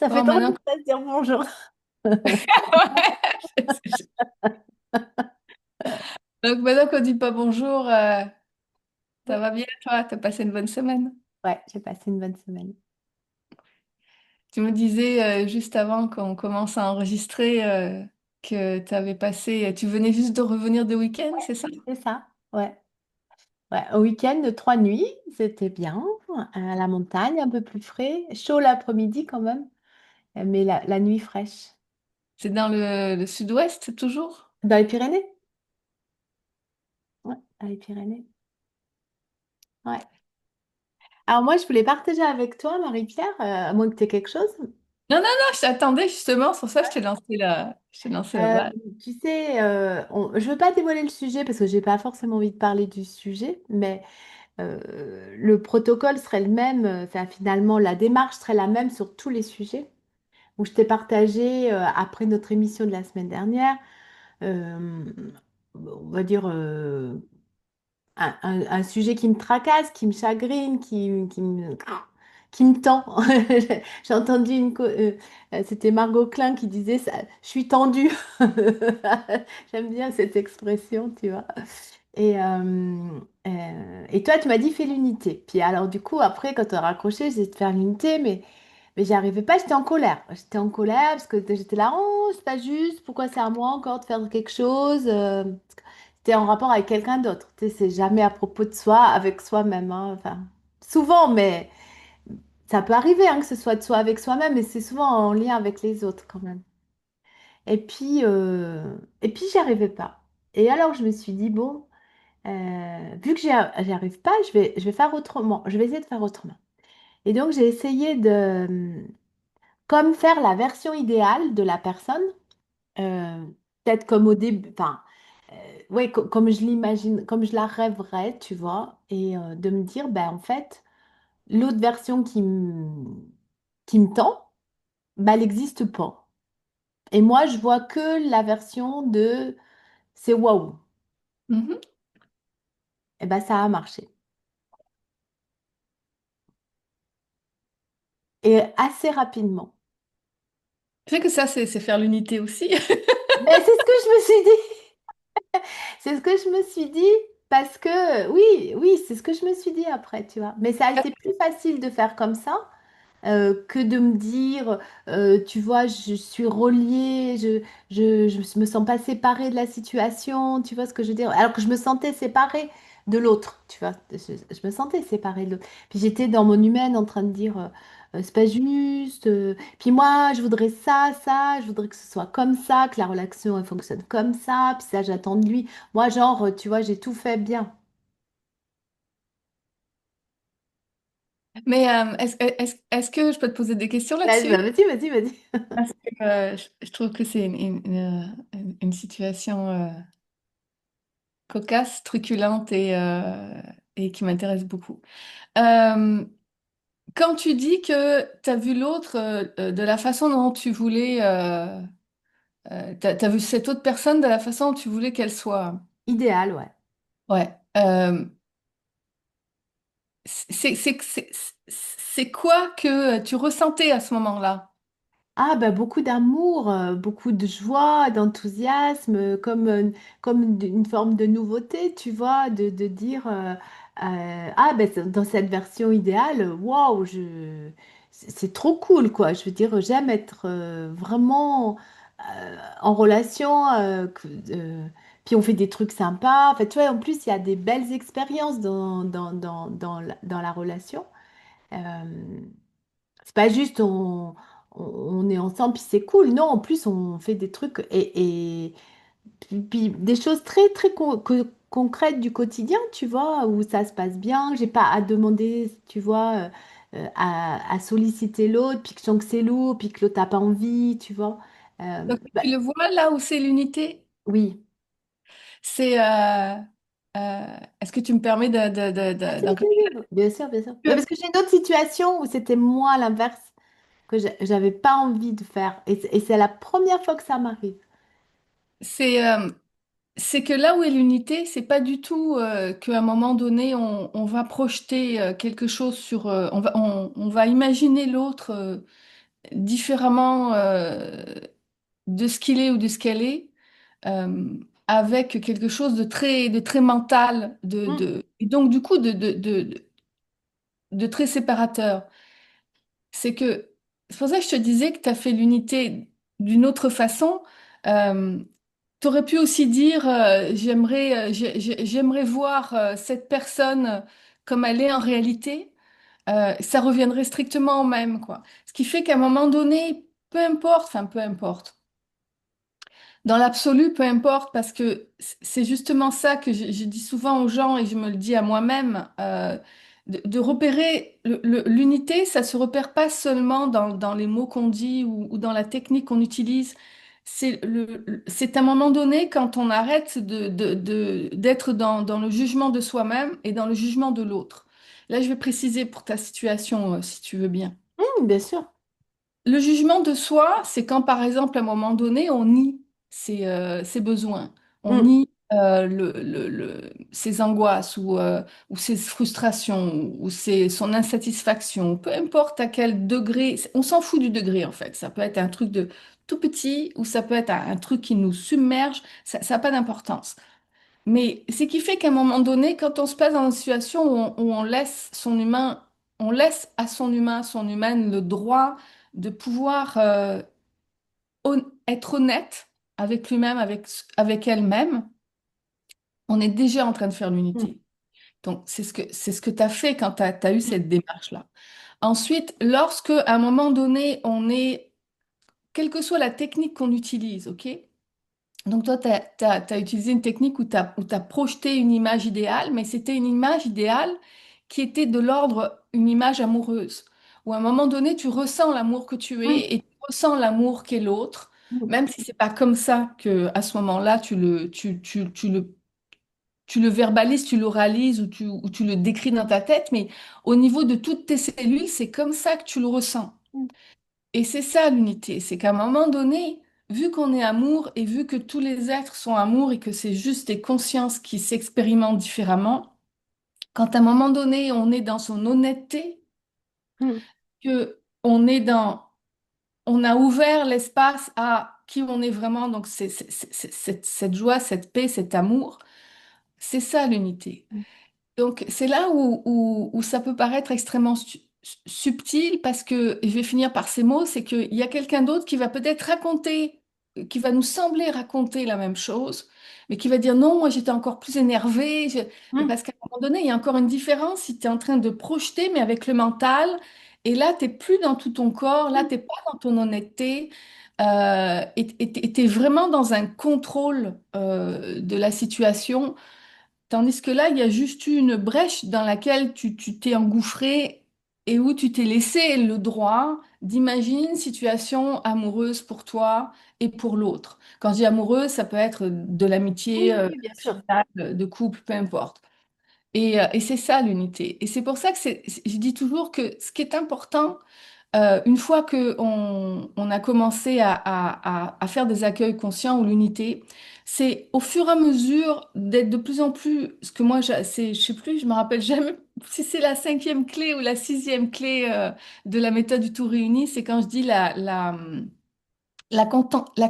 Ça fait Bon, drôle maintenant, de se dire bonjour. donc maintenant qu'on dit pas bonjour, ça va bien, toi? T'as passé une bonne semaine? Ouais, j'ai passé une bonne semaine. Tu me disais juste avant qu'on commence à enregistrer que tu avais passé, tu venais juste de revenir de week-end, c'est ça? C'est ça, ouais. Ouais, au week-end de 3 nuits, c'était bien. À la montagne, un peu plus frais. Chaud l'après-midi quand même, mais la nuit fraîche. C'est dans le sud-ouest toujours? Dans les Pyrénées? Ouais, dans les Pyrénées. Ouais. Alors moi, je voulais partager avec toi, Marie-Pierre, à moins que tu aies quelque chose. Non, non, non, je t'attendais justement, c'est pour ça que je t'ai lancé la Euh, balle. Tu sais, je veux pas dévoiler le sujet parce que j'ai pas forcément envie de parler du sujet, mais le protocole serait le même, enfin, finalement, la démarche serait la même sur tous les sujets. Où je t'ai partagé, après notre émission de la semaine dernière, euh, on va dire, un sujet qui me tracasse, qui me chagrine, qui me tend. J'ai entendu c'était Margot Klein qui disait ça, je suis tendue. J'aime bien cette expression, tu vois. Et toi, tu m'as dit fais l'unité. Puis alors, du coup, après, quand tu as raccroché, j'ai essayé de faire l'unité, mais j'y arrivais pas, j'étais en colère. J'étais en colère parce que j'étais là, oh, c'est pas juste, pourquoi c'est à moi encore de faire quelque chose? C'était en rapport avec quelqu'un d'autre. Tu sais, c'est jamais à propos de soi, avec soi-même, hein. Enfin, souvent, mais ça peut arriver hein, que ce soit de soi avec soi-même, mais c'est souvent en lien avec les autres quand même. Et puis j'y arrivais pas. Et alors, je me suis dit, bon, vu que j'y arrive pas, je vais faire autrement. Je vais essayer de faire autrement. Et donc, j'ai essayé de, comme faire la version idéale de la personne, euh, peut-être comme au début, enfin, ouais, comme je l'imagine, comme je la rêverais, tu vois, et de me dire, ben en fait, l'autre version qui me tend, ben, elle n'existe pas. Et moi, je vois que la version de c'est waouh. Mhm. Et ben ça a marché. Et assez rapidement. Tu sais que ça, c'est faire l'unité aussi. Mais c'est ce que je me suis dit. C'est ce que je me suis dit parce que oui, oui, c'est ce que je me suis dit après, tu vois. Mais ça a été plus facile de faire comme ça que de me dire, tu vois, je suis reliée, je me sens pas séparée de la situation, tu vois ce que je veux dire? Alors que je me sentais séparée de l'autre, tu vois, je me sentais séparée de l'autre. Puis j'étais dans mon humaine en train de dire, c'est pas juste. Puis moi, je voudrais ça, ça, je voudrais que ce soit comme ça, que la relation elle fonctionne comme ça, puis ça, j'attends de lui. Moi, genre, tu vois, j'ai tout fait bien. Mais est-ce que je peux te poser des questions Vas-y, bah, là-dessus? vas-y, vas-y, vas-y. Parce que je trouve que c'est une situation cocasse, truculente et qui m'intéresse beaucoup. Euh, Quand tu dis que tu as vu l'autre de la façon dont tu voulais, t'as vu cette autre personne de la façon dont tu voulais qu'elle soit. Idéal, ouais. Ouais. C'est quoi que tu ressentais à ce moment-là? Ah, bah, beaucoup d'amour, beaucoup de joie, d'enthousiasme, comme une forme de nouveauté, tu vois, de dire ah, ben, dans cette version idéale, waouh, c'est trop cool, quoi. Je veux dire, j'aime être vraiment en relation, puis on fait des trucs sympas. En fait, tu vois, en plus, il y a des belles expériences dans la relation. Euh, c'est pas juste on est ensemble puis c'est cool. Non, en plus on fait des trucs et puis des choses très très concrètes du quotidien, tu vois, où ça se passe bien. J'ai pas à demander, tu vois, à solliciter l'autre, puis que je sens que c'est lourd, puis que l'autre n'a pas envie, tu vois. Donc, Bah, tu le vois là où c'est l'unité? oui. C'est, est-ce que tu me permets Ah, si, d'en si, parler oui, bien sûr, bien sûr. Mais un peu. parce que j'ai une autre situation où c'était moi l'inverse, que j'avais pas envie de faire. Et c'est la première fois que ça m'arrive. C'est c'est que là où est l'unité, c'est pas du tout qu'à un moment donné, on va projeter quelque chose sur, on va imaginer l'autre. différemment de ce qu'il est ou de ce qu'elle est, euh, avec quelque chose de très mental, Mm. et donc du coup de très séparateur. C'est pour ça que je te disais que tu as fait l'unité d'une autre façon. Tu aurais pu aussi dire, j'aimerais voir cette personne comme elle est en réalité. Ça reviendrait strictement au même, quoi. Ce qui fait qu'à un moment donné, peu importe, enfin peu importe. Dans l'absolu, peu importe, parce que c'est justement ça que je dis souvent aux gens et je me le dis à moi-même, de repérer l'unité, ça se repère pas seulement dans les mots qu'on dit ou dans la technique qu'on utilise. C'est à un moment donné quand on arrête d'être dans le jugement de soi-même et dans le jugement de l'autre. Là, je vais préciser pour ta situation, si tu veux bien. Bien sûr. Le jugement de soi, c'est quand, par exemple, à un moment donné, on nie ses besoins, on Mm. nie ses angoisses ou ses frustrations ou son insatisfaction, peu importe à quel degré, on s'en fout du degré en fait. Ça peut être un truc de tout petit ou ça peut être un truc qui nous submerge, ça n'a pas d'importance. Mais ce qui fait qu'à un moment donné, quand on se place dans une situation où on laisse son humain, on laisse à son humaine, le droit de pouvoir être honnête avec lui-même, avec elle-même, on est déjà en train de faire Mm. l'unité. Donc, c'est ce que tu as fait quand tu as eu cette démarche-là. Ensuite, lorsque, à un moment donné, quelle que soit la technique qu'on utilise, OK? Donc toi, tu as utilisé une technique où tu as projeté une image idéale, mais c'était une image idéale qui était de l'ordre, une image amoureuse, où à un moment donné, tu ressens l'amour que tu Mm. es et tu ressens l'amour qu'est l'autre, Mm. même si c'est pas comme ça que à ce moment-là, tu le verbalises, tu l'oralises ou tu le décris dans ta tête, mais au niveau de toutes tes cellules, c'est comme ça que tu le ressens. Mm. Et c'est ça l'unité, c'est qu'à un moment donné, vu qu'on est amour et vu que tous les êtres sont amour et que c'est juste des consciences qui s'expérimentent différemment, quand à un moment donné on est dans son honnêteté, Mm. que on a ouvert l'espace à qui on est vraiment, donc cette joie, cette paix, cet amour, c'est ça l'unité. Mm. Donc, c'est là où ça peut paraître extrêmement subtil parce que, et je vais finir par ces mots, c'est qu'il y a quelqu'un d'autre qui va peut-être raconter, qui va nous sembler raconter la même chose, mais qui va dire non, moi j'étais encore plus énervée. Mais Mm. parce qu'à un moment donné, il y a encore une différence si tu es en train de projeter, mais avec le mental, et là, tu n'es plus dans tout ton corps, là, Mm. tu n'es pas dans ton honnêteté. Et tu es vraiment dans un contrôle de la situation. Tandis que là, il y a juste eu une brèche dans laquelle tu t'es engouffré et où tu t'es laissé le droit d'imaginer une situation amoureuse pour toi et pour l'autre. Quand je dis amoureuse, ça peut être de l'amitié, Oui, oui, bien sûr. relationnelle, de couple, peu importe. Et c'est ça l'unité. Et c'est pour ça que je dis toujours que ce qui est important, une fois que on a commencé à faire des accueils conscients ou l'unité, c'est au fur et à mesure d'être de plus en plus, ce que moi, je sais plus, je me rappelle jamais si c'est la cinquième clé ou la sixième clé de la méthode du tout réuni, c'est quand je dis la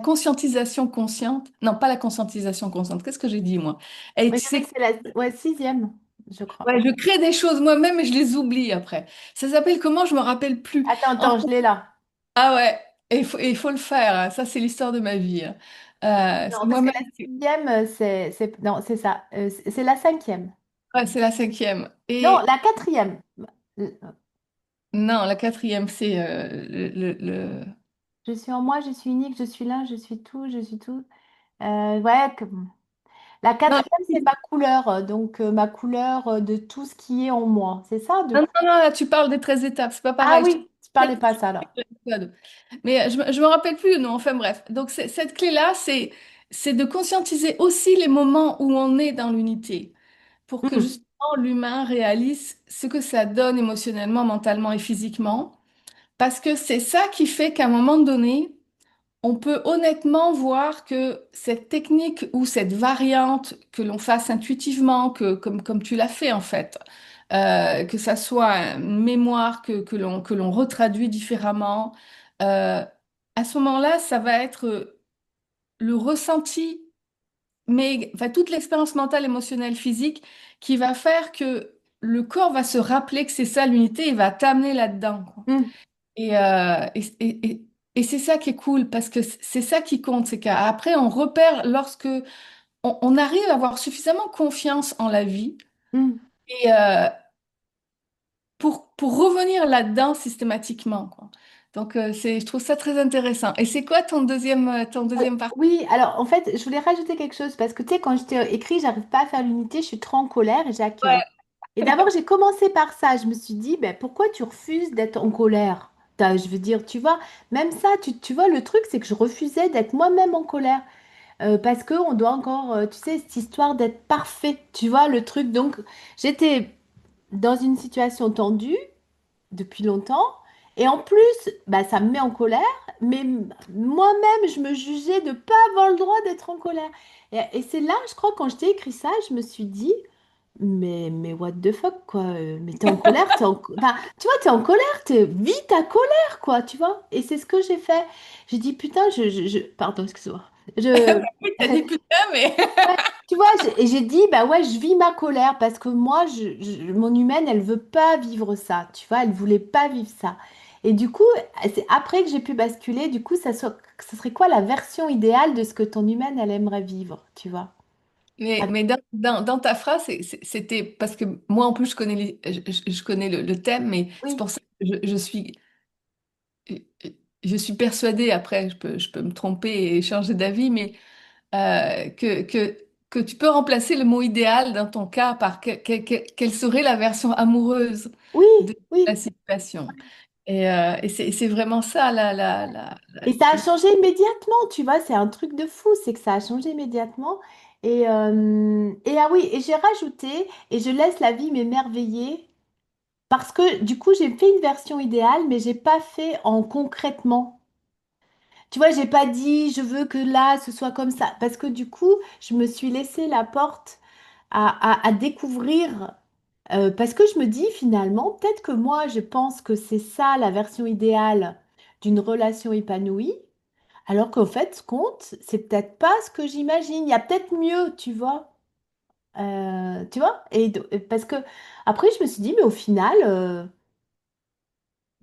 conscientisation consciente, non, pas la conscientisation consciente, qu'est-ce que j'ai dit moi? Et Mais tu je dirais sais, que c'est la ouais, sixième, je crois. ouais, je crée des choses moi-même et je les oublie après. Ça s'appelle comment? Je me rappelle plus. Attends, attends, je l'ai là. Ah ouais, et il faut le faire, hein. Ça, c'est l'histoire de ma vie, hein. Non, parce que Moi-même, la sixième, non, c'est ça. C'est la cinquième. ouais, c'est la cinquième. Non, Et la quatrième. Euh, non, la quatrième, c'est Je suis en moi, je suis unique, je suis l'un, je suis tout, je suis tout. Ouais, la Non, quatrième, c'est ma couleur, donc ma couleur de tout ce qui est en moi. C'est ça, du non, coup? non, là, tu parles des 13 étapes, c'est pas Ah pareil. oui, tu parlais pas ça là. Mais je me rappelle plus, non, enfin bref. Donc, cette clé-là, c'est de conscientiser aussi les moments où on est dans l'unité, pour que Hmm. justement l'humain réalise ce que ça donne émotionnellement, mentalement et physiquement. Parce que c'est ça qui fait qu'à un moment donné, on peut honnêtement voir que cette technique ou cette variante que l'on fasse intuitivement, comme tu l'as fait en fait, que ça soit une mémoire que l'on retraduit différemment, euh, à ce moment-là, ça va être le ressenti, mais enfin, toute l'expérience mentale, émotionnelle, physique qui va faire que le corps va se rappeler que c'est ça l'unité et va t'amener là-dedans, quoi. Mm, Et c'est ça qui est cool parce que c'est ça qui compte, c'est qu'après on repère lorsque on arrive à avoir suffisamment confiance en la vie mm. et pour revenir là-dedans systématiquement, quoi. Donc je trouve ça très intéressant. Et c'est quoi ton deuxième partie? Oui, alors en fait, je voulais rajouter quelque chose parce que tu sais, quand je t'ai écrit, j'arrive pas à faire l'unité, je suis trop en colère et j'accueille. Ouais. Et d'abord, j'ai commencé par ça. Je me suis dit, ben, pourquoi tu refuses d'être en colère? Je veux dire, tu vois, même ça, tu vois, le truc, c'est que je refusais d'être moi-même en colère. Parce qu'on doit encore, tu sais, cette histoire d'être parfait, tu vois, le truc. Donc, j'étais dans une situation tendue depuis longtemps. Et en plus, bah, ça me met en colère, mais moi-même, je me jugeais de pas avoir le droit d'être en colère. Et c'est là, je crois, quand je t'ai écrit ça, je me suis dit, mais what the fuck, quoi. Mais t'es en colère, enfin, tu vois, t'es en colère, vis ta colère, quoi, tu vois. Et c'est ce que j'ai fait. J'ai dit, putain, pardon, excuse-moi. Je, Oui, t'as dit putain, mais Ouais, tu vois, et j'ai dit, bah ouais, je vis ma colère parce que moi, mon humaine, elle veut pas vivre ça, tu vois, elle voulait pas vivre ça. Et du coup, c'est après que j'ai pu basculer, du coup, ça serait quoi la version idéale de ce que ton humaine, elle aimerait vivre, tu vois? Ah, mais dans ta phrase, c'était parce que moi en plus je connais je connais le thème, mais c'est oui, pour ça que je suis persuadée, après je peux me tromper et changer d'avis, mais que tu peux remplacer le mot idéal dans ton cas par quelle serait la version amoureuse oui, de la oui. situation. Et c'est vraiment ça, Et ça a changé immédiatement, tu vois, c'est un truc de fou, c'est que ça a changé immédiatement. Et ah oui, et j'ai rajouté, et je laisse la vie m'émerveiller. Parce que du coup, j'ai fait une version idéale, mais j'ai pas fait en concrètement. Tu vois, j'ai pas dit je veux que là ce soit comme ça. Parce que du coup, je me suis laissé la porte à découvrir. Parce que je me dis finalement, peut-être que moi, je pense que c'est ça la version idéale d'une relation épanouie. Alors qu'en fait, ce compte, c'est peut-être pas ce que j'imagine. Il y a peut-être mieux, tu vois. Tu vois? Parce que après, je me suis dit, mais au final.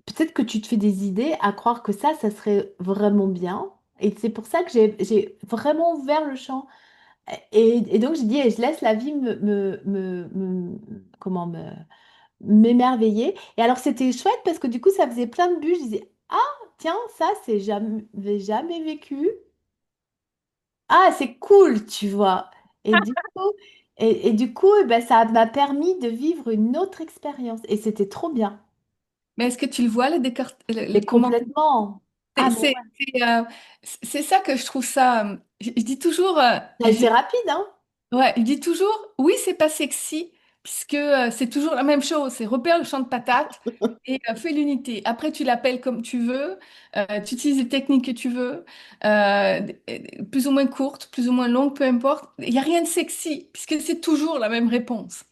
Peut-être que tu te fais des idées à croire que ça serait vraiment bien. Et c'est pour ça que j'ai vraiment ouvert le champ. Et donc, j'ai dit, et je laisse la vie comment m'émerveiller. Et alors, c'était chouette parce que du coup, ça faisait plein de bulles. Je disais, ah, tiens, ça, c'est jamais vécu. Ah, c'est cool, tu vois. Et du coup, et du coup, eh ben, ça m'a permis de vivre une autre expérience. Et c'était trop bien. Mais est-ce que tu le vois, Mais comment complètement. Ah, c'est mais c'est- c'est ça que je trouve ça. Je dis toujours, ça a été rapide, hein? ouais, je dis toujours, oui, c'est pas sexy, puisque c'est toujours la même chose. C'est repère le champ de patates et fais l'unité. Après, tu l'appelles comme tu veux, tu utilises les techniques que tu veux, plus ou moins courtes, plus ou moins longues, peu importe. Il n'y a rien de sexy, puisque c'est toujours la même réponse.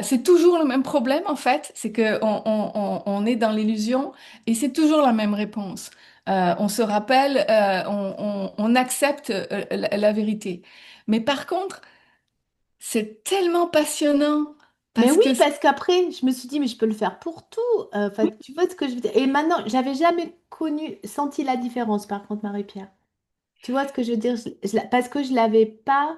C'est toujours le même problème en fait, c'est que on est dans l'illusion et c'est toujours la même réponse. On se rappelle, on accepte la vérité. Mais par contre, c'est tellement passionnant Mais parce oui, que parce qu'après, je me suis dit, mais je peux le faire pour tout. Enfin, tu vois ce que je veux dire. Et maintenant, j'avais jamais senti la différence, par contre, Marie-Pierre. Tu vois ce que je veux dire? Parce que je l'avais pas,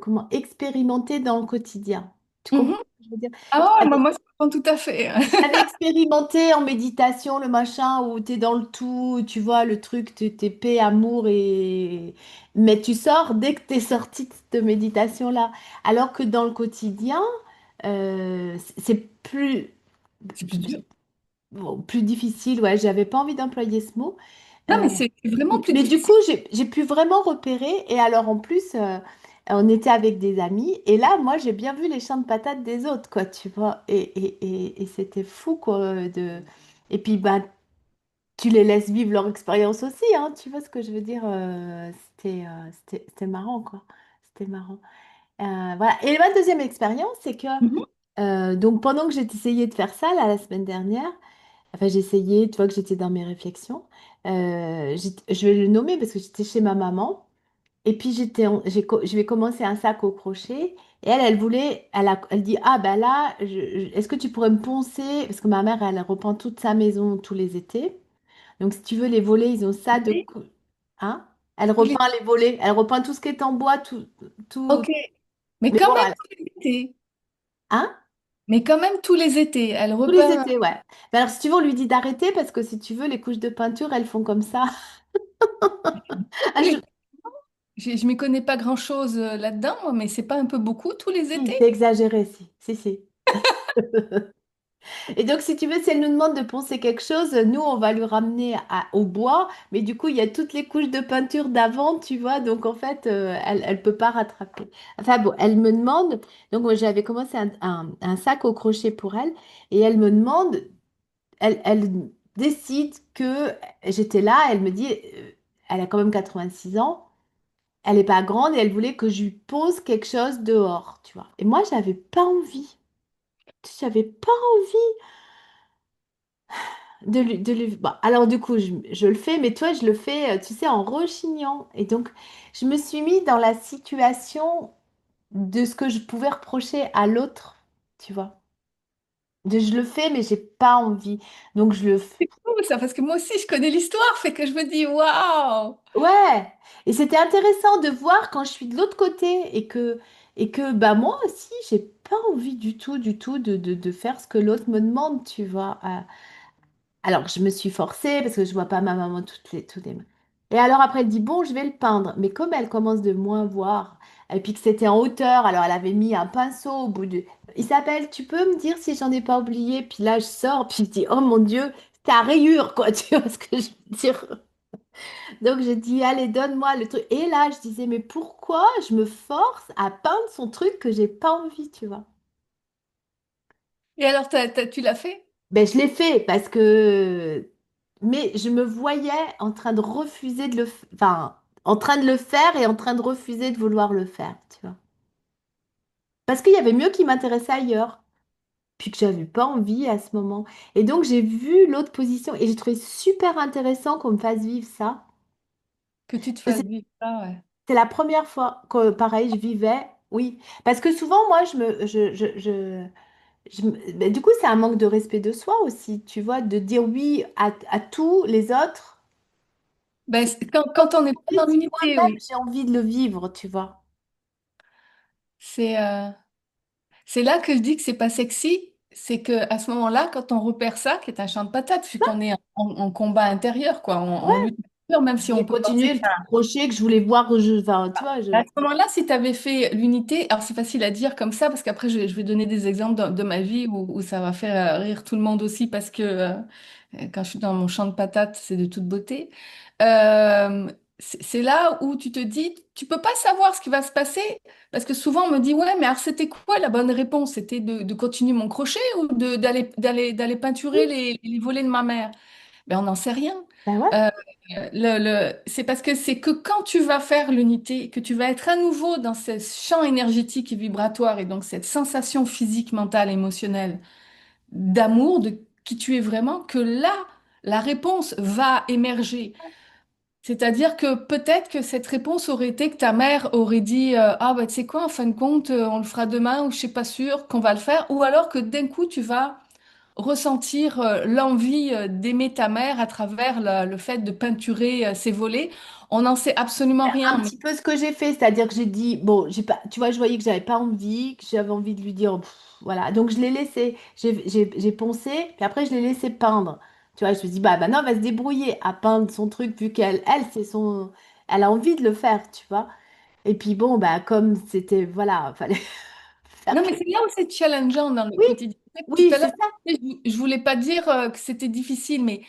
comment, expérimenté dans le quotidien. Tu comprends Mhm. ce que je veux dire? Ah ouais, moi je comprends tout à fait. J'avais expérimenté en méditation le machin où tu es dans le tout, tu vois, le truc, t'es paix, amour et... Mais tu sors dès que tu es sorti de cette méditation-là. Alors que dans le quotidien, c'est C'est plus dur. plus difficile. Ouais, j'avais pas envie d'employer ce mot. Non, Euh, mais c'est vraiment plus mais du coup, difficile. j'ai pu vraiment repérer. Et alors, en plus, on était avec des amis. Et là, moi, j'ai bien vu les champs de patates des autres, quoi, tu vois. Et c'était fou, quoi. Et puis, bah, tu les laisses vivre leur expérience aussi, hein. Tu vois ce que je veux dire? C'était marrant, quoi. C'était marrant. Voilà. Et ma deuxième expérience, c'est que, Mhm. donc, pendant que j'ai essayé de faire ça, là, la semaine dernière, Enfin, j'essayais, tu vois que j'étais dans mes réflexions. Je vais le nommer parce que j'étais chez ma maman. Et puis je vais commencer un sac au crochet. Et elle voulait, elle dit, ah ben là, est-ce que tu pourrais me poncer? Parce que ma mère, elle repeint toute sa maison tous les étés. Donc si tu veux, les volets, ils ont ça de... Oui. Hein? Elle Tous les- repeint les volets, elle repeint tout ce qui est en bois, tout, tout. Ok. Mais Mais quand bon, même tous les étés. hein? Mais quand même tous les étés. Elle Tous les repeint. étés, ouais. Mais alors si tu veux, on lui dit d'arrêter parce que si tu veux, les couches de peinture, elles font comme ça. Ah, Je m'y connais pas grand-chose là-dedans, moi, mais c'est pas un peu beaucoup tous les si, étés? c'est exagéré, si. Si, si. Et donc, si tu veux, si elle nous demande de poncer quelque chose, nous, on va lui ramener au bois. Mais du coup, il y a toutes les couches de peinture d'avant, tu vois. Donc, en fait, elle peut pas rattraper. Enfin, bon, elle me demande. Donc, moi, j'avais commencé un sac au crochet pour elle. Et elle me demande, elle décide que j'étais là. Elle me dit, elle a quand même 86 ans. Elle n'est pas grande et elle voulait que je lui pose quelque chose dehors, tu vois. Et moi, j'avais pas envie. J'avais pas envie. Bon, alors du coup, je le fais, mais toi, je le fais, tu sais, en rechignant. Et donc, je me suis mis dans la situation de ce que je pouvais reprocher à l'autre, tu vois. Je le fais, mais j'ai pas envie. Donc, je le fais. C'est cool ça, parce que moi aussi je connais l'histoire, fait que je me dis waouh! Ouais. Et c'était intéressant de voir quand je suis de l'autre côté bah, moi aussi, j'ai pas envie du tout de faire ce que l'autre me demande, tu vois. Alors, je me suis forcée parce que je vois pas ma maman toutes les. Et alors après, elle dit, bon, je vais le peindre. Mais comme elle commence de moins voir, et puis que c'était en hauteur, alors elle avait mis un pinceau au bout de... Il s'appelle, tu peux me dire si j'en ai pas oublié? Puis là, je sors, puis je dis, oh mon Dieu, c'était à rayures, quoi, tu vois ce que je veux dire? Donc, j'ai dit, allez, donne-moi le truc. Et là, je disais, mais pourquoi je me force à peindre son truc que j'ai pas envie, tu vois? Et alors tu l'as fait? Ben, je l'ai fait parce que... Mais je me voyais en train de refuser de Enfin, en train de le faire et en train de refuser de vouloir le faire, tu vois. Parce qu'il y avait mieux qui m'intéressait ailleurs. Puis que j'avais pas envie à ce moment. Et donc, j'ai vu l'autre position et j'ai trouvé super intéressant qu'on me fasse vivre ça. Que tu te C'est fasses vivre ça, ouais. c'est la première fois que, pareil, je vivais. Oui. Parce que souvent, moi, ben, du coup, c'est un manque de respect de soi aussi, tu vois, de dire oui à tous les autres. Ben, quand on n'est pas dans Si l'unité, moi-même oui. j'ai envie de le vivre, tu vois. C'est c'est là que je dis que c'est pas sexy. C'est que à ce moment-là, quand on repère ça, qui est un champ de patates, vu qu'on est en combat intérieur, quoi, en Ouais, lutte intérieure, même si on j'ai peut penser continué que le crochet que je voulais voir, enfin, tu vois, à ce moment-là, si tu avais fait l'unité, alors c'est facile à dire comme ça, parce qu'après je vais donner des exemples de ma vie où ça va faire rire tout le monde aussi, parce que quand je suis dans mon champ de patates, c'est de toute beauté. C'est là où tu te dis, tu peux pas savoir ce qui va se passer, parce que souvent on me dit, ouais, mais alors c'était quoi la bonne réponse? C'était de continuer mon crochet ou d'aller peinturer les volets de ma mère? Ben, on n'en sait rien. ben ouais. Euh, c'est parce que c'est que quand tu vas faire l'unité, que tu vas être à nouveau dans ce champ énergétique et vibratoire et donc cette sensation physique, mentale, émotionnelle d'amour, de qui tu es vraiment, que là, la réponse va émerger. C'est-à-dire que peut-être que cette réponse aurait été que ta mère aurait dit ah bah tu sais quoi, en fin de compte, on le fera demain ou je suis pas sûre qu'on va le faire, ou alors que d'un coup tu vas ressentir l'envie d'aimer ta mère à travers le fait de peinturer ses volets. On n'en sait absolument Un rien, mais, petit peu ce que j'ai fait, c'est-à-dire que j'ai dit, bon, j'ai pas, tu vois, je voyais que j'avais pas envie, que j'avais envie de lui dire, pff, voilà. Donc je l'ai laissé, j'ai poncé, puis après je l'ai laissé peindre. Tu vois, je me suis dit, bah maintenant, elle va se débrouiller à peindre son truc, vu elle a envie de le faire, tu vois. Et puis bon, bah comme c'était, voilà, fallait faire non, mais quelque c'est là où c'est challengeant dans le Oui, quotidien. Tout oui, à l'heure, c'est ça. je voulais pas dire que c'était difficile, mais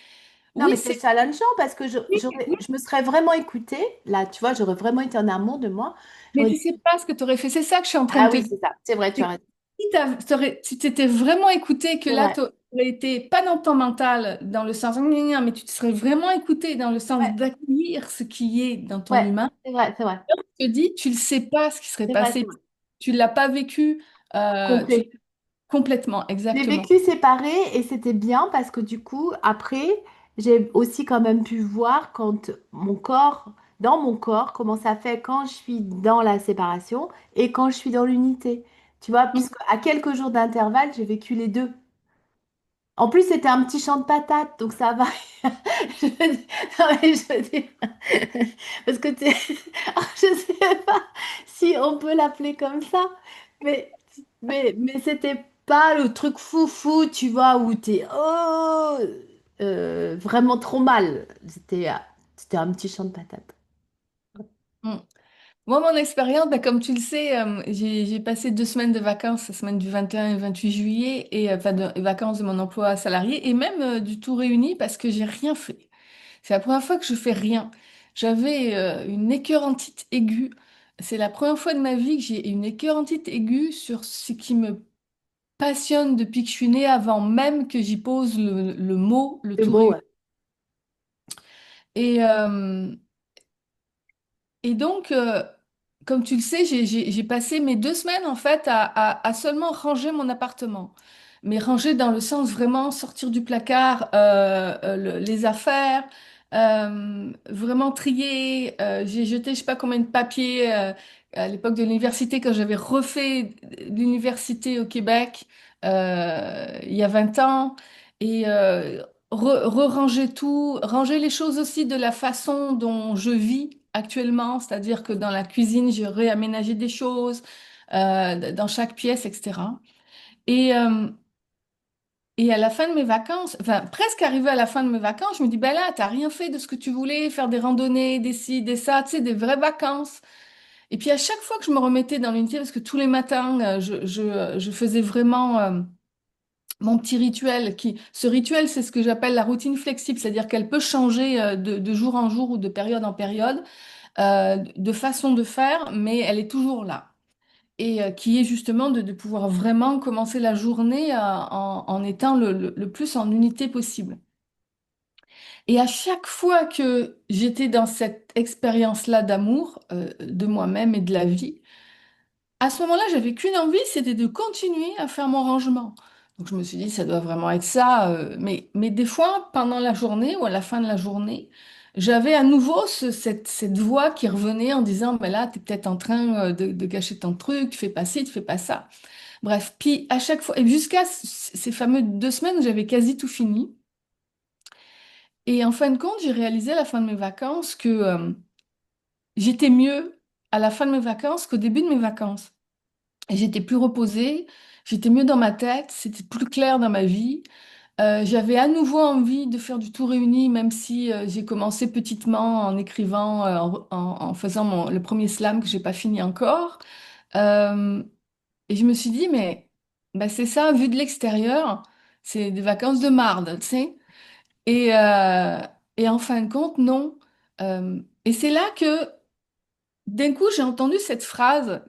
Non, oui, mais c'est c'est challengeant parce que oui, oui, je me serais vraiment écouté. Là, tu vois, j'aurais vraiment été en amour de moi. mais J'aurais tu dit, sais pas ce que tu aurais fait. C'est ça que je suis en train de ah te oui, dire. c'est ça. C'est vrai, tu as C'est que raison. si t'étais vraiment écouté, que C'est là, vrai. tu aurais été pas dans ton mental, dans le sens, gna, gna, mais tu te serais vraiment écouté dans le sens Ouais, d'accueillir ce qui est dans ton ouais, humain. c'est vrai, c'est vrai. Je te dis, tu le sais pas ce qui serait C'est vrai, c'est passé. vrai. Tu l'as pas vécu. Tu Complet. Complètement, J'ai exactement. vécu séparée et c'était bien parce que du coup, après, j'ai aussi quand même pu voir quand mon corps, dans mon corps, comment ça fait quand je suis dans la séparation et quand je suis dans l'unité. Tu vois, Mm, puisque à quelques jours d'intervalle, j'ai vécu les deux. En plus, c'était un petit champ de patates, donc ça va. Je veux dire- non, mais je veux dire, parce que je sais pas si on peut l'appeler comme ça, mais, mais c'était pas le truc foufou, tu vois, où t'es vraiment trop mal. C'était un petit champ de patates. mm. Moi, mon expérience, bah, comme tu le sais, j'ai passé 2 semaines de vacances, la semaine du 21 et 28 juillet, et enfin, de vacances de mon emploi salarié, et même du tout réuni parce que j'ai rien fait. C'est la première fois que je fais rien. J'avais une écœurantite aiguë. C'est la première fois de ma vie que j'ai une écœurantite aiguë sur ce qui me passionne depuis que je suis née, avant même que j'y pose le mot, le Le tout mot, réuni. ouais. Et, Et donc, comme tu le sais, j'ai passé mes 2 semaines en fait à seulement ranger mon appartement. Mais ranger dans le sens vraiment sortir du placard les affaires, vraiment trier. J'ai jeté je sais pas combien de papiers à l'époque de l'université quand j'avais refait l'université au Québec il y a 20 ans. Et re-ranger tout, ranger les choses aussi de la façon dont je vis actuellement, c'est-à-dire que dans la cuisine, j'ai réaménagé des choses dans chaque pièce, etc. Et, euh, et à la fin de mes vacances, enfin presque arrivé à la fin de mes vacances, je me dis, ben là, t'as rien fait de ce que tu voulais, faire des randonnées, des ci, des ça, tu sais, des vraies vacances. Et puis à chaque fois que je me remettais dans l'unité, parce que tous les matins, je faisais vraiment mon petit rituel ce rituel, c'est ce que j'appelle la routine flexible, c'est-à-dire qu'elle peut changer de jour en jour ou de période en période, de façon de faire, mais elle est toujours là. Et qui est justement de pouvoir vraiment commencer la journée en étant le plus en unité possible. Et à chaque fois que j'étais dans cette expérience-là d'amour, de moi-même et de la vie, à ce moment-là, j'avais qu'une envie, c'était de continuer à faire mon rangement. Donc je me suis dit, ça doit vraiment être ça. Mais des fois, pendant la journée ou à la fin de la journée, j'avais à nouveau cette voix qui revenait en disant, mais là, tu es peut-être en train de gâcher ton truc, tu fais pas ci, tu fais pas ça. Bref, puis à chaque fois, et jusqu'à ces fameuses 2 semaines où j'avais quasi tout fini. Et en fin de compte, j'ai réalisé à la fin de mes vacances que j'étais mieux à la fin de mes vacances qu'au début de mes vacances. Et j'étais plus reposée, j'étais mieux dans ma tête, c'était plus clair dans ma vie. J'avais à nouveau envie de faire du tout réuni, même si j'ai commencé petitement en écrivant, en faisant le premier slam que j'ai pas fini encore. Euh, et je me suis dit, mais bah, c'est ça, vu de l'extérieur, c'est des vacances de marde, tu sais. Et, euh, et en fin de compte, non. Et c'est là que d'un coup, j'ai entendu cette phrase.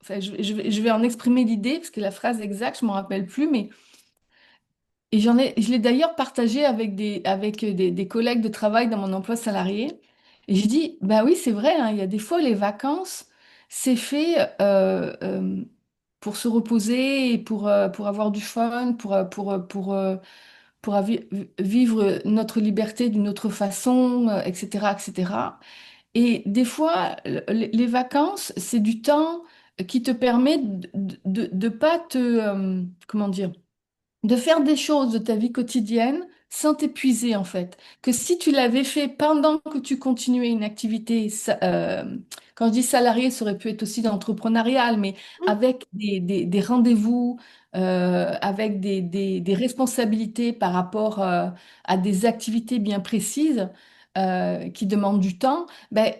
Enfin, je vais en exprimer l'idée, parce que la phrase exacte, je ne m'en rappelle plus, mais je l'ai d'ailleurs partagée avec des collègues de travail dans mon emploi salarié. Et j'ai dit, bah oui, c'est vrai, hein, il y a des fois, les vacances, c'est fait pour se reposer et pour avoir du fun, vivre notre liberté d'une autre façon, etc., etc. Et des fois, les vacances, c'est du temps qui te permet de pas te, comment dire, de faire des choses de ta vie quotidienne sans t'épuiser en fait. Que si tu l'avais fait pendant que tu continuais une activité, quand je dis salarié, ça aurait pu être aussi d'entrepreneurial, mais avec des rendez-vous, avec des responsabilités par rapport à des activités bien précises qui demandent du temps, ben,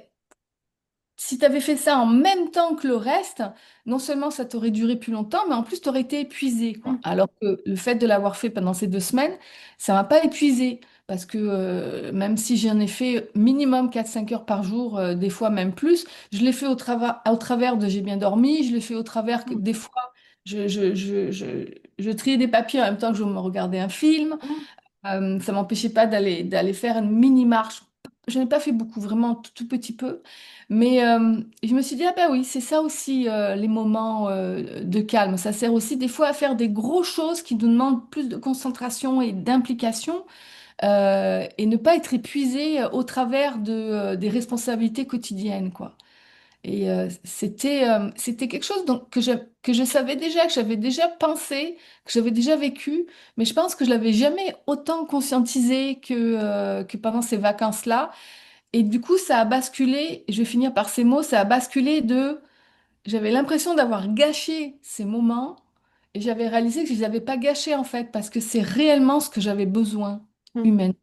si tu avais fait ça en même temps que le reste, non seulement ça t'aurait duré plus longtemps, mais en plus tu aurais été épuisé, quoi. Mm, Alors que le fait de l'avoir fait pendant ces 2 semaines, ça m'a pas épuisé. Parce que même si j'en ai fait minimum 4 5 heures par jour, des fois même plus, je l'ai fait au travers de j'ai bien dormi, je l'ai fait au travers que mm, des fois je triais des papiers en même temps que je me regardais un film. mm. Ça m'empêchait pas d'aller faire une mini marche je n'ai pas fait beaucoup, vraiment tout, tout petit peu. Mais je me suis dit, ah ben oui, c'est ça aussi les moments de calme. Ça sert aussi des fois à faire des grosses choses qui nous demandent plus de concentration et d'implication et ne pas être épuisé au travers des responsabilités quotidiennes, quoi. Et c'était quelque chose que je savais déjà, que j'avais déjà pensé, que j'avais déjà vécu, mais je pense que je l'avais jamais autant conscientisé que pendant ces vacances-là. Et du coup, ça a basculé, et je vais finir par ces mots, ça a basculé de, j'avais l'impression d'avoir gâché ces moments, et j'avais réalisé que je les avais pas gâchés en fait, parce que c'est réellement ce que j'avais besoin Mm. humainement.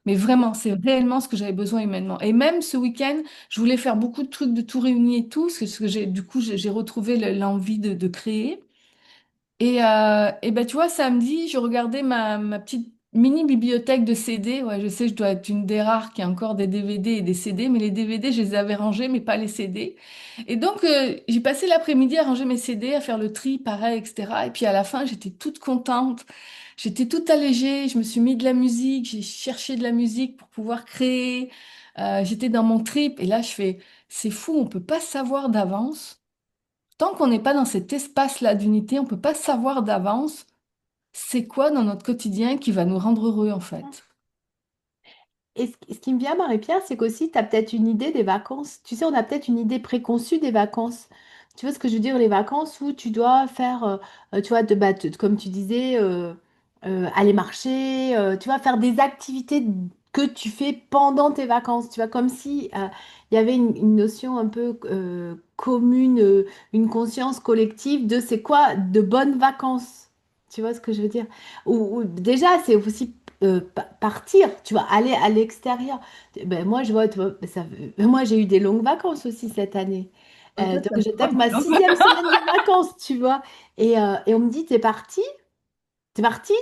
Mais vraiment, c'est réellement ce que j'avais besoin humainement. Et même ce week-end, je voulais faire beaucoup de trucs de tout réuni et tout, parce que du coup, j'ai retrouvé l'envie de créer. Et ben, tu vois, samedi, je regardais ma petite mini bibliothèque de CD. Ouais, je sais, je dois être une des rares qui a encore des DVD et des CD, mais les DVD, je les avais rangés, mais pas les CD. Et donc, j'ai passé l'après-midi à ranger mes CD, à faire le tri, pareil, etc. Et puis à la fin, j'étais toute contente. J'étais toute allégée. Je me suis mis de la musique. J'ai cherché de la musique pour pouvoir créer. J'étais dans mon trip. Et là, je fais, c'est fou, on peut pas savoir d'avance. Tant qu'on n'est pas dans cet espace-là d'unité, on ne peut pas savoir d'avance c'est quoi dans notre quotidien qui va nous rendre heureux en fait. Et ce qui me vient, Marie-Pierre, c'est qu'aussi, tu as peut-être une idée des vacances. Tu sais, on a peut-être une idée préconçue des vacances. Tu vois ce que je veux dire, les vacances où tu dois faire, tu vois, comme tu disais, aller marcher, tu vas faire des activités que tu fais pendant tes vacances. Tu vois, comme si il y avait une notion un peu commune, une conscience collective de c'est quoi de bonnes vacances. Tu vois ce que je veux dire? Ou déjà, c'est aussi partir, tu vois, aller à l'extérieur. Ben, moi, je vois, tu vois, moi, j'ai eu des longues vacances aussi cette année. Et toi, Donc, t'as je quoi, tape ma donc sixième semaine de vacances, tu vois. Et on me dit, t'es parti,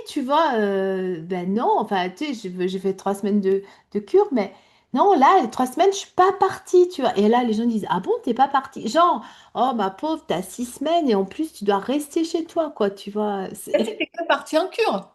tu vois. Ben non, enfin, tu sais, j'ai fait 3 semaines de cure, mais non, là, les 3 semaines, je suis pas partie, tu vois. Et là, les gens disent, ah bon, t'es pas partie? Genre, oh, ma pauvre, t'as 6 semaines et en plus, tu dois rester chez toi, quoi, tu vois. Et t'étais que partie en cure.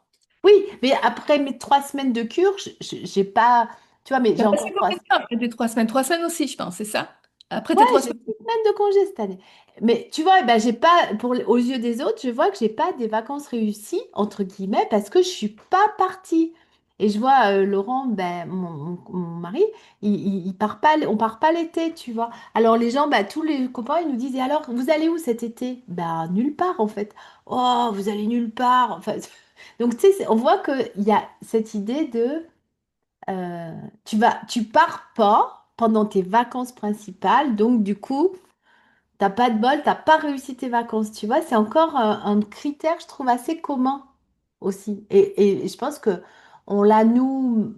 Oui, mais après mes 3 semaines de cure, j'ai pas, tu vois, mais j'ai T'as encore passé trois. combien de temps après tes 3 semaines? 3 semaines aussi, je pense, c'est ça? Après Ouais, tes trois j'ai semaines. 6 semaines de congé cette année. Mais tu vois, eh ben, j'ai pas, aux yeux des autres, je vois que j'ai pas des vacances réussies, entre guillemets, parce que je suis pas partie. Et je vois Laurent, ben, mon mari, il part pas, on part pas l'été, tu vois. Alors les gens, bah, tous les copains, ils nous disent, et alors, vous allez où cet été? Bah, nulle part, en fait. Oh, vous allez nulle part. Enfin, donc, tu sais, on voit qu'il y a cette idée de tu pars pas pendant tes vacances principales, donc du coup, t'as pas de bol, t'as pas réussi tes vacances, tu vois, c'est encore un critère, je trouve, assez commun aussi. Et je pense que on l'a, nous,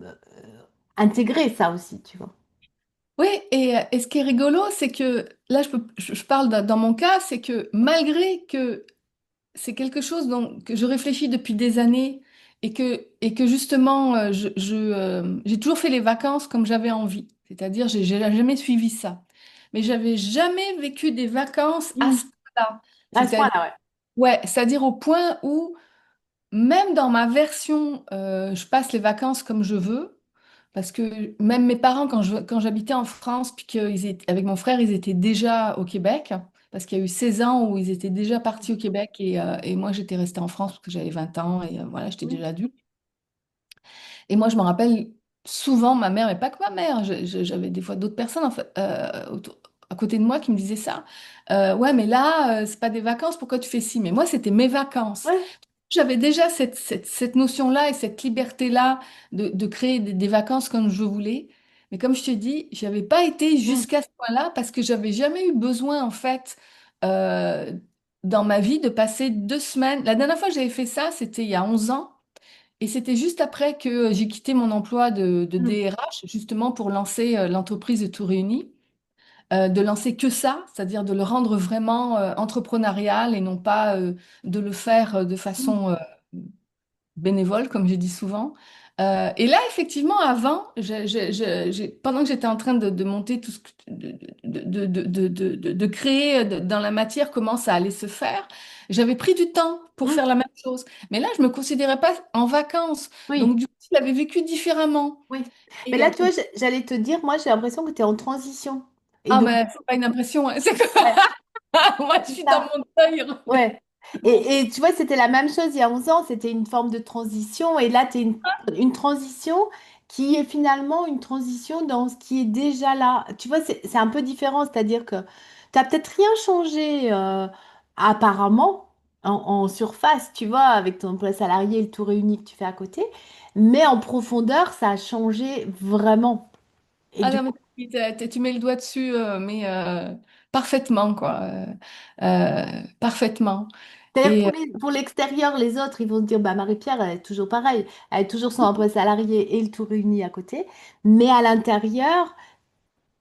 intégré, ça aussi, tu vois. Oui, et ce qui est rigolo, c'est que là, je parle dans mon cas, c'est que malgré que c'est quelque chose que je réfléchis depuis des années et que justement, j'ai toujours fait les vacances comme j'avais envie. C'est-à-dire, j'ai jamais suivi ça. Mais j'avais jamais vécu des vacances à Mm. ce point-là. À ce C'est-à-dire, point-là, ouais. ouais, c'est-à-dire au point où même dans ma version, je passe les vacances comme je veux. Parce que même mes parents, quand j'habitais en France, puis avec mon frère, ils étaient déjà au Québec, parce qu'il y a eu 16 ans où ils étaient déjà partis au Québec et moi j'étais restée en France parce que j'avais 20 ans et voilà, j'étais Mm. déjà adulte. Et moi je me rappelle souvent ma mère, mais pas que ma mère, j'avais des fois d'autres personnes en fait, à côté de moi qui me disaient ça. Ouais, mais là, c'est pas des vacances, pourquoi tu fais ci? Mais moi, c'était mes vacances. Ouais. J'avais déjà cette notion-là et cette liberté-là de créer des vacances comme je voulais. Mais comme je te dis, je n'avais pas été Mm. jusqu'à ce point-là parce que j'avais jamais eu besoin, en fait, euh, dans ma vie de passer 2 semaines. La dernière fois que j'avais fait ça, c'était il y a 11 ans. Et c'était juste après que j'ai quitté mon emploi de Mm. DRH, justement pour lancer l'entreprise de Tout Réuni. De lancer que ça, c'est-à-dire de le rendre vraiment entrepreneurial et non pas de le faire de Mm. façon bénévole, comme j'ai dit souvent. Et là, effectivement, avant, pendant que j'étais en train de monter tout ce que, de créer dans la matière comment ça allait se faire, j'avais pris du temps pour Hum, faire la même chose. Mais là, je me considérais pas en vacances. Donc, oui, du coup, je l'avais vécu différemment. oui. Mais Et, là, tu vois, j'allais te dire, moi, j'ai l'impression que tu es en transition. Et ah, donc, ben, c'est pas une impression, hein. C'est que ouais, moi, je c'est suis dans ça. mon deuil. Ouais. Et tu vois, c'était la même chose il y a 11 ans, c'était une forme de transition. Et là, tu es une transition qui est finalement une transition dans ce qui est déjà là. Tu vois, c'est un peu différent, c'est-à-dire que tu n'as peut-être rien changé apparemment en surface, tu vois, avec ton emploi salarié et le tout réuni que tu fais à côté. Mais en profondeur, ça a changé vraiment. Et Ah du non, mais coup, tu mets le doigt dessus, mais parfaitement, quoi. Parfaitement. c'est-à-dire Et pour l'extérieur, les autres, ils vont se dire, bah Marie-Pierre, elle est toujours pareille, elle a toujours son emploi salarié et le tout réuni à côté. Mais à l'intérieur,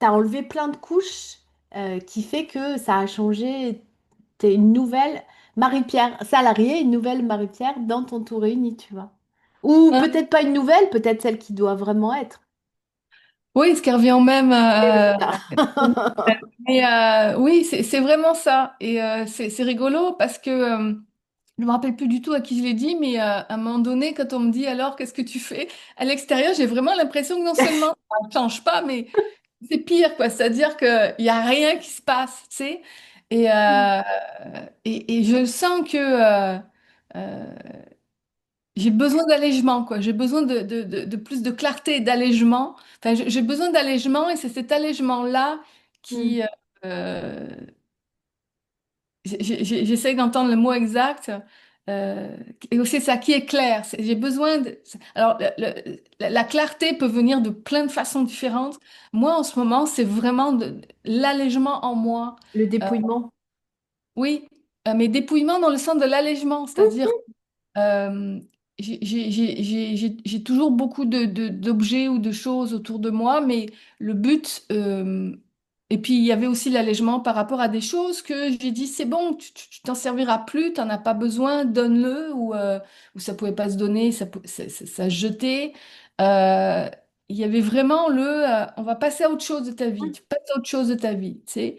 tu as enlevé plein de couches qui fait que ça a changé. T'es une nouvelle Marie-Pierre salariée, une nouvelle Marie-Pierre dans ton tout réuni, tu vois. Ou hein, peut-être pas une nouvelle, peut-être celle qui doit vraiment être. oui, ce qui revient au même. Et oui, c'est ça. Mais oui, c'est vraiment ça. Et c'est rigolo parce que je me rappelle plus du tout à qui je l'ai dit, mais à un moment donné, quand on me dit alors, qu'est-ce que tu fais? À l'extérieur, j'ai vraiment l'impression que non seulement ça ne change pas, mais c'est pire, quoi. C'est-à-dire qu'il n'y a rien qui se passe, tu sais. Et, et je sens que euh, j'ai besoin d'allègement, quoi. J'ai besoin de plus de clarté et d'allègement. Enfin, j'ai besoin d'allègement et c'est cet allègement-là Hmm. qui... j'essaye d'entendre le mot exact. Et aussi ça qui est clair. J'ai besoin de... Alors, la clarté peut venir de plein de façons différentes. Moi, en ce moment, c'est vraiment l'allègement en moi. Le Euh, dépouillement. oui, mais dépouillement dans le sens de l'allègement, c'est-à-dire euh, j'ai toujours beaucoup d'objets ou de choses autour de moi, mais le but, et puis il y avait aussi l'allègement par rapport à des choses que j'ai dit, c'est bon, tu t'en serviras plus, tu n'en as pas besoin, donne-le, ou ça pouvait pas se donner, ça se jetait. Euh, il y avait vraiment on va passer à autre chose de ta vie, tu passes à autre chose de ta vie, tu sais.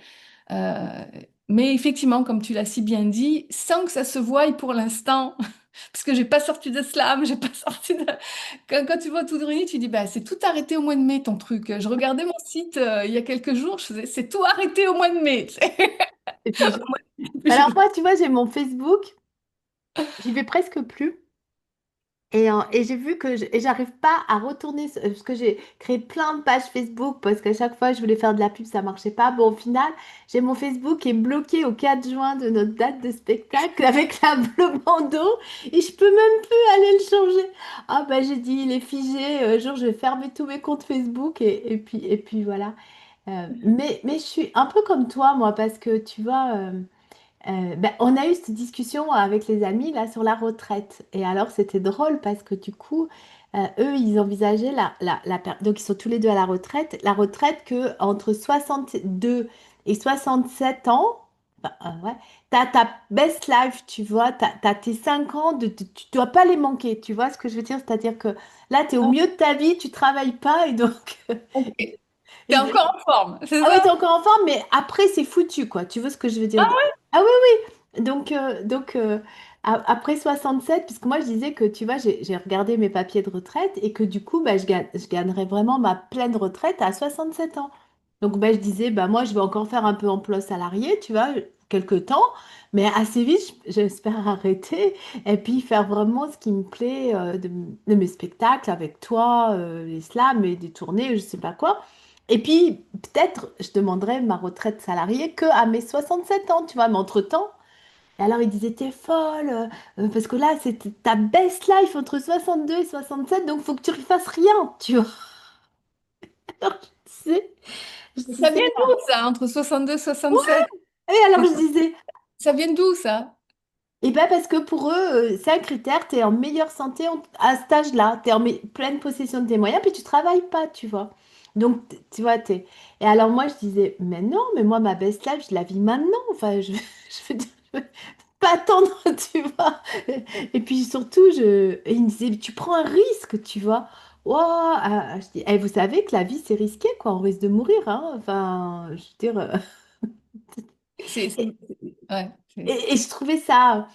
Euh, mais effectivement, comme tu l'as si bien dit, sans que ça se voie pour l'instant, parce que j'ai pas sorti de slam, j'ai pas sorti de... Quand tu vois tout réuni, tu dis, bah, c'est tout arrêté au mois de mai, ton truc. Je regardais mon site il y a quelques jours, je faisais, c'est tout arrêté au mois de mai. Et puis, Au mois de alors juillet. moi, tu vois, j'ai mon Facebook, j'y vais presque plus. Et j'ai vu que et j'arrive pas à retourner parce que j'ai créé plein de pages Facebook parce qu'à chaque fois je voulais faire de la pub, ça marchait pas. Bon, au final, j'ai mon Facebook qui est bloqué au 4 juin de notre date de spectacle avec la bleu bandeau et je peux même plus aller le changer. Ah bah j'ai dit il est figé, genre je vais fermer tous mes comptes Facebook et puis voilà. Mais je suis un peu comme toi moi parce que tu vois. Ben, on a eu cette discussion avec les amis là sur la retraite. Et alors c'était drôle parce que du coup, eux, ils envisageaient donc ils sont tous les deux à la retraite que entre 62 et 67 ans, ben, ouais, t'as ta best life, tu vois, t'as tes 5 ans, tu dois pas les manquer, tu vois ce que je veux dire? C'est-à-dire que là, tu es au milieu de ta vie, tu travailles pas et donc... Ok. T'es et encore en forme, c'est ah ouais, t'es ça? encore en forme, mais après, c'est foutu, quoi. Tu vois ce que je veux dire? Ah Ah oui, oui. Donc après 67, puisque moi, je disais que, tu vois, j'ai regardé mes papiers de retraite et que du coup, bah, je gagnerais vraiment ma pleine retraite à 67 ans. Donc, bah, je disais, bah, moi, je vais encore faire un peu emploi salarié, tu vois, quelques temps, mais assez vite, j'espère arrêter et puis faire vraiment ce qui me plaît de mes spectacles avec toi, les slams et des tournées, je sais pas quoi. Et puis, peut-être, je demanderais ma retraite salariée que à mes 67 ans, tu vois, mais entre-temps, et alors il disait, t'es folle, parce que là, c'est ta best life entre 62 et 67, donc faut que tu ne fasses rien, tu vois. Alors, je ça disais, vient d'où ça, entre 62 et ouais. 67? Et alors je disais, Ça vient d'où ça? et ben parce que pour eux, c'est un critère, tu es en meilleure santé à cet âge-là, tu es en pleine possession de tes moyens, puis tu travailles pas, tu vois. Donc, tu vois, t'es... Et alors moi, je disais, mais non, mais moi, ma best life, je la vis maintenant. Enfin, je veux dire, pas attendre, tu vois. Et puis surtout, et il me disait, tu prends un risque, tu vois. Ouah, je dis, eh, vous savez que la vie, c'est risqué, quoi. On risque de mourir, hein. Enfin, je veux dire. C'est- Et, ouais, et je trouvais ça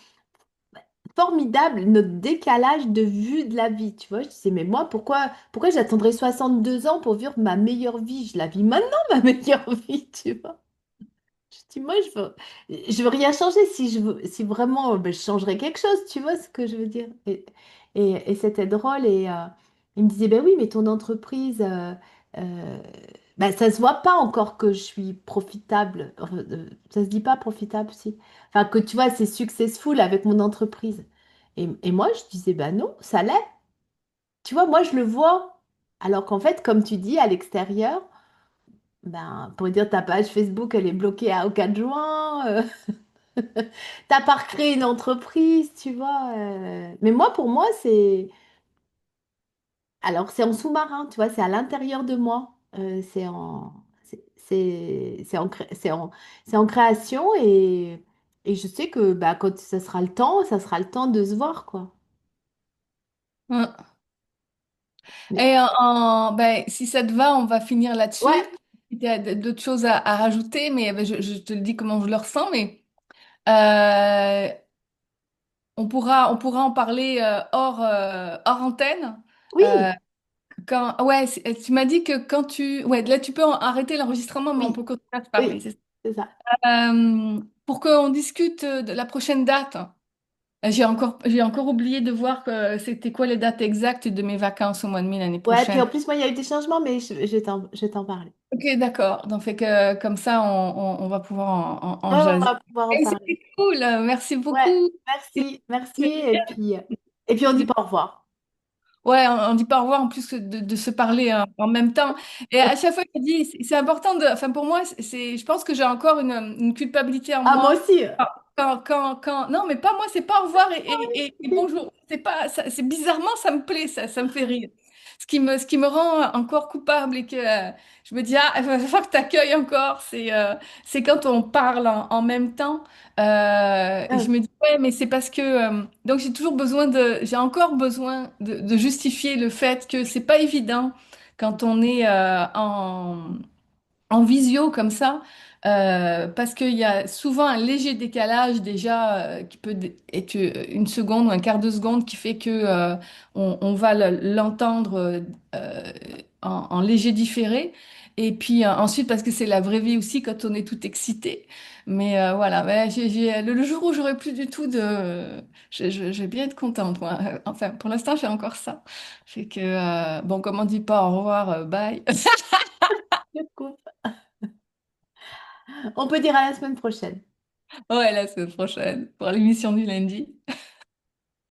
formidable, notre décalage de vue de la vie, tu vois. Je disais, mais moi, pourquoi j'attendrai 62 ans pour vivre ma meilleure vie? Je la vis maintenant, ma meilleure vie, tu vois. Je dis, moi, je veux rien changer. Si vraiment, ben, je changerais quelque chose, tu vois ce que je veux dire. Et c'était drôle. Et il me disait, ben oui, mais ton entreprise, euh, ben, ça se voit pas encore que je suis profitable. Enfin, ça se dit pas profitable, si. Enfin, que tu vois, c'est successful avec mon entreprise. Et moi, je disais, ben non, ça l'est. Tu vois, moi, je le vois. Alors qu'en fait, comme tu dis, à l'extérieur, ben, pour dire ta page Facebook, elle est bloquée au 4 juin. T'as pas recréé une entreprise, tu vois. Mais moi, pour moi, c'est... Alors, c'est en sous-marin, tu vois, c'est à l'intérieur de moi. C'est en... c'est en création et je sais que bah, quand ça sera le temps, ça sera le temps de se voir, quoi. ouais. Mais Et ben, si ça te va, on va finir ouais, là-dessus. Il y a d'autres choses à rajouter, mais ben, je te le dis comment je le ressens, mais euh, on pourra en parler hors antenne. Euh, oui, ouais, tu m'as dit que quand ouais, là, tu peux arrêter l'enregistrement, mais on peut oui, continuer à se parler. oui, C'est ça. c'est ça. Pour qu'on discute de la prochaine date. J'ai encore oublié de voir que c'était quoi les dates exactes de mes vacances au mois de mai l'année Ouais, puis prochaine. en plus, moi, il y a eu des changements, mais je vais t'en parler. Ok, d'accord. Donc, fait que comme ça, on va pouvoir en Ouais, on jaser. va pouvoir en Hey, parler. c'était cool. Merci Ouais, beaucoup. merci, merci. Et puis on dit pas au revoir. Ouais, on dit pas au revoir en plus que de se parler en même temps. Et à chaque fois, je dis, c'est important de. Enfin, pour moi, je pense que j'ai encore une culpabilité en Ah, moi moi. aussi. Non, mais pas moi, c'est pas au revoir et bonjour. C'est pas, c'est bizarrement, ça me plaît, ça me fait rire. Ce qui me rend encore coupable et que je me dis, ah, il va falloir que tu accueilles encore, c'est quand on parle en même temps. Et je Ah, me dis, ouais, mais c'est parce que. Donc j'ai encore besoin de justifier le fait que c'est pas évident quand on est en visio comme ça, parce qu'il y a souvent un léger décalage déjà qui peut être une seconde ou un quart de seconde qui fait que on va l'entendre en léger différé. Et puis ensuite parce que c'est la vraie vie aussi quand on est tout excité. Mais voilà, ouais, le jour où j'aurai plus du tout je vais bien être contente, moi. Enfin, pour l'instant, j'ai encore ça. Fait que, bon, comme on dit pas au revoir, bye. je coupe. On peut dire à la semaine prochaine. Ouais, la semaine prochaine pour l'émission du lundi.